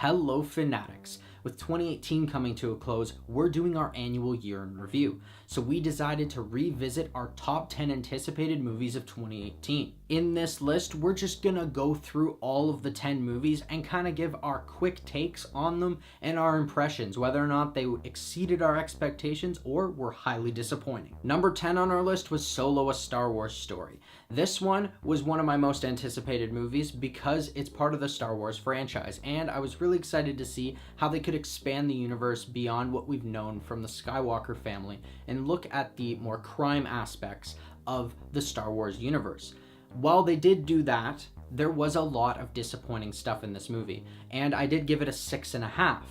Hello Fanatics! With 2018 coming to a close, we're doing our annual year in review. So we decided to revisit our top 10 anticipated movies of 2018. In this list, we're just gonna go through all of the 10 movies and kind of give our quick takes on them and our impressions, whether or not they exceeded our expectations or were highly disappointing. Number 10 on our list was Solo: A Star Wars Story. This one was one of my most anticipated movies because it's part of the Star Wars franchise, and I was really excited to see how they could expand the universe beyond what we've known from the Skywalker family and look at the more crime aspects of the Star Wars universe. While they did do that, there was a lot of disappointing stuff in this movie, and I did give it a 6.5.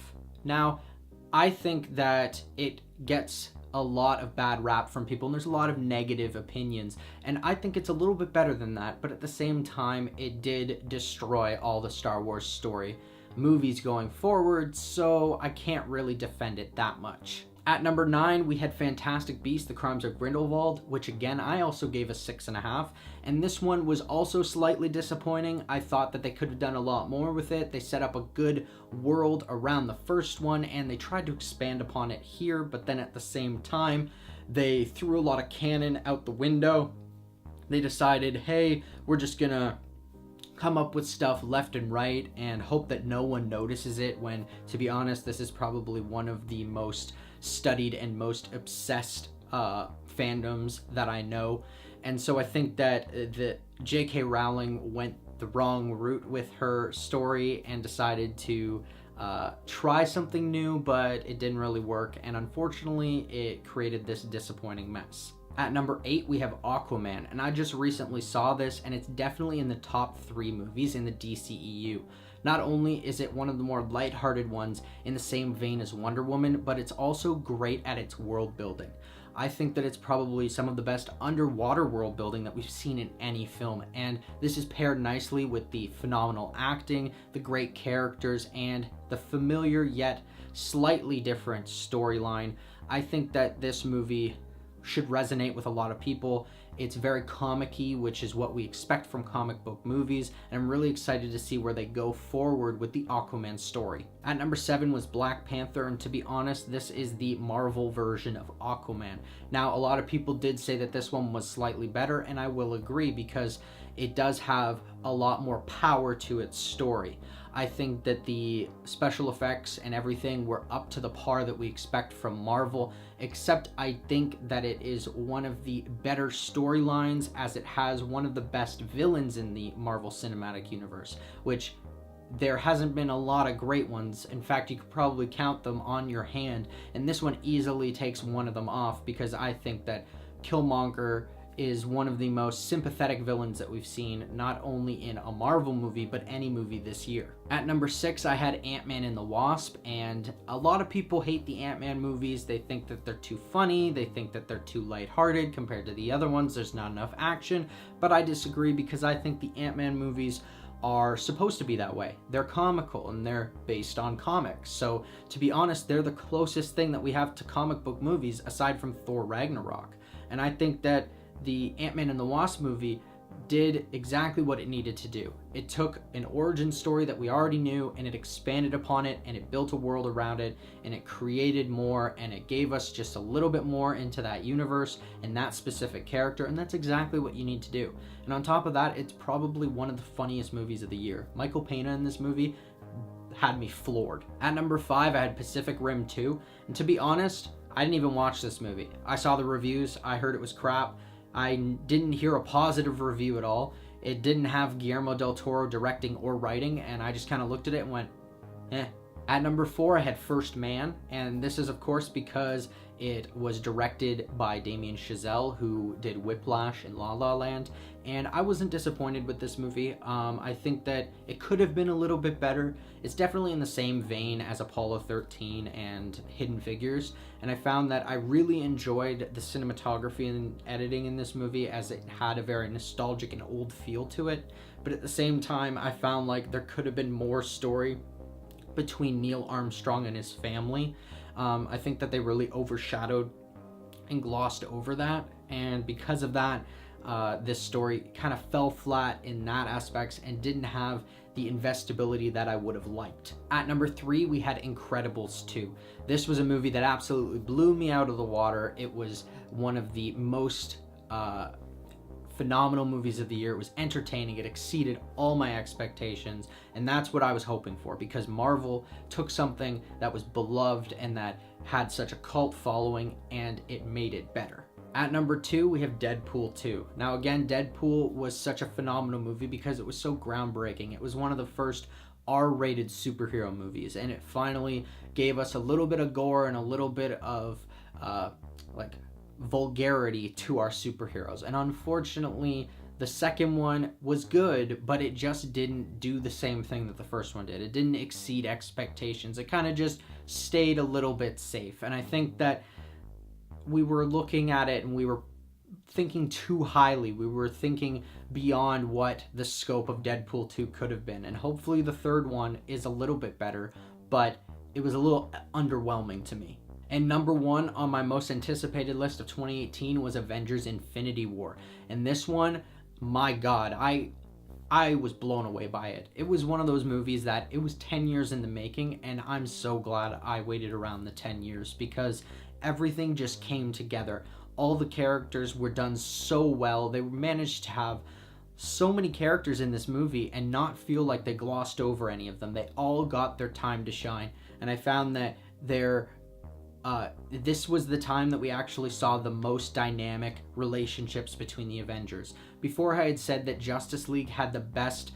Now, I think that it gets a lot of bad rap from people, and there's a lot of negative opinions, and I think it's a little bit better than that, but at the same time, it did destroy all the Star Wars story movies going forward, so I can't really defend it that much. At number 9, we had Fantastic Beasts: The Crimes of Grindelwald, which again, I also gave a 6.5, and this one was also slightly disappointing. I thought that they could have done a lot more with it. They set up a good world around the first one, and they tried to expand upon it here, but then at the same time, they threw a lot of canon out the window. They decided, hey, we're just gonna come up with stuff left and right and hope that no one notices it, when, to be honest, this is probably one of the most studied and most obsessed fandoms that I know. And so I think that the J.K. Rowling went the wrong route with her story and decided to try something new, but it didn't really work, and unfortunately it created this disappointing mess. At number 8, we have Aquaman, and I just recently saw this, and it's definitely in the top 3 movies in the DCEU. Not only is it one of the more lighthearted ones in the same vein as Wonder Woman, but it's also great at its world building. I think that it's probably some of the best underwater world building that we've seen in any film, and this is paired nicely with the phenomenal acting, the great characters, and the familiar yet slightly different storyline. I think that this movie should resonate with a lot of people. It's very comic-y, which is what we expect from comic book movies, and I'm really excited to see where they go forward with the Aquaman story. At number 7 was Black Panther, and to be honest, this is the Marvel version of Aquaman. Now, a lot of people did say that this one was slightly better, and I will agree because it does have a lot more power to its story. I think that the special effects and everything were up to the par that we expect from Marvel, except I think that it is one of the better storylines, as it has one of the best villains in the Marvel Cinematic Universe, which there hasn't been a lot of great ones. In fact, you could probably count them on your hand, and this one easily takes one of them off, because I think that Killmonger is one of the most sympathetic villains that we've seen, not only in a Marvel movie, but any movie this year. At number 6, I had Ant-Man and the Wasp, and a lot of people hate the Ant-Man movies. They think that they're too funny, they think that they're too lighthearted compared to the other ones, there's not enough action, but I disagree, because I think the Ant-Man movies are supposed to be that way. They're comical and they're based on comics. So to be honest, they're the closest thing that we have to comic book movies aside from Thor Ragnarok. And I think that the Ant-Man and the Wasp movie did exactly what it needed to do. It took an origin story that we already knew, and it expanded upon it, and it built a world around it, and it created more, and it gave us just a little bit more into that universe and that specific character, and that's exactly what you need to do. And on top of that, it's probably one of the funniest movies of the year. Michael Pena in this movie had me floored. At number 5, I had Pacific Rim 2, and to be honest, I didn't even watch this movie. I saw the reviews, I heard it was crap. I didn't hear a positive review at all. It didn't have Guillermo del Toro directing or writing, and I just kind of looked at it and went, eh. At number 4, I had First Man, and this is of course because it was directed by Damien Chazelle, who did Whiplash and La La Land, and I wasn't disappointed with this movie. I think that it could have been a little bit better. It's definitely in the same vein as Apollo 13 and Hidden Figures, and I found that I really enjoyed the cinematography and editing in this movie, as it had a very nostalgic and old feel to it, but at the same time, I found like there could have been more story between Neil Armstrong and his family. I think that they really overshadowed and glossed over that, and because of that, this story kind of fell flat in that aspects and didn't have the investability that I would have liked. At number 3, we had Incredibles 2. This was a movie that absolutely blew me out of the water. It was one of the most phenomenal movies of the year. It was entertaining. It exceeded all my expectations, and that's what I was hoping for, because Marvel took something that was beloved and that had such a cult following, and it made it better. At number 2, we have Deadpool 2. Now again, Deadpool was such a phenomenal movie because it was so groundbreaking. It was one of the first R-rated superhero movies, and it finally gave us a little bit of gore and a little bit of vulgarity to our superheroes. And unfortunately, the second one was good, but it just didn't do the same thing that the first one did. It didn't exceed expectations. It kind of just stayed a little bit safe. And I think that we were looking at it and we were thinking too highly. We were thinking beyond what the scope of Deadpool 2 could have been. And hopefully the third one is a little bit better, but it was a little underwhelming to me. And number 1 on my most anticipated list of 2018 was Avengers Infinity War. And this one, my God, I was blown away by it. It was one of those movies that it was 10 years in the making, and I'm so glad I waited around the 10 years because everything just came together. All the characters were done so well. They managed to have so many characters in this movie and not feel like they glossed over any of them. They all got their time to shine. And I found that this was the time that we actually saw the most dynamic relationships between the Avengers. Before, I had said that Justice League had the best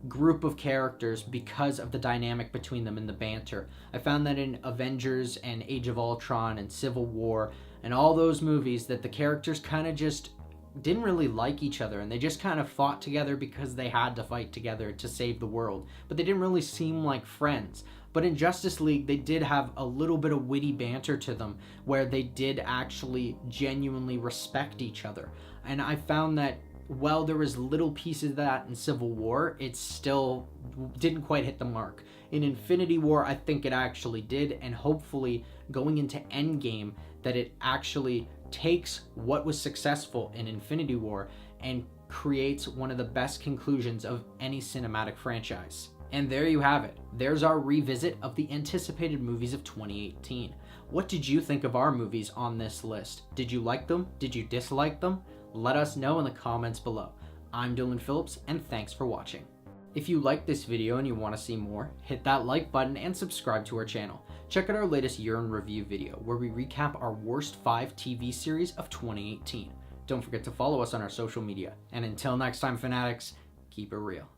group of characters because of the dynamic between them and the banter. I found that in Avengers and Age of Ultron and Civil War and all those movies that the characters kind of just didn't really like each other, and they just kind of fought together because they had to fight together to save the world, but they didn't really seem like friends. But in Justice League, they did have a little bit of witty banter to them where they did actually genuinely respect each other. And I found that while there was little pieces of that in Civil War, it still didn't quite hit the mark. In Infinity War, I think it actually did, and hopefully going into Endgame, that it actually takes what was successful in Infinity War and creates one of the best conclusions of any cinematic franchise. And there you have it. There's our revisit of the anticipated movies of 2018. What did you think of our movies on this list? Did you like them? Did you dislike them? Let us know in the comments below. I'm Dylan Phillips, and thanks for watching. If you liked this video and you want to see more, hit that like button and subscribe to our channel. Check out our latest year in review video, where we recap our worst 5 TV series of 2018. Don't forget to follow us on our social media. And until next time, Fanatics, keep it real.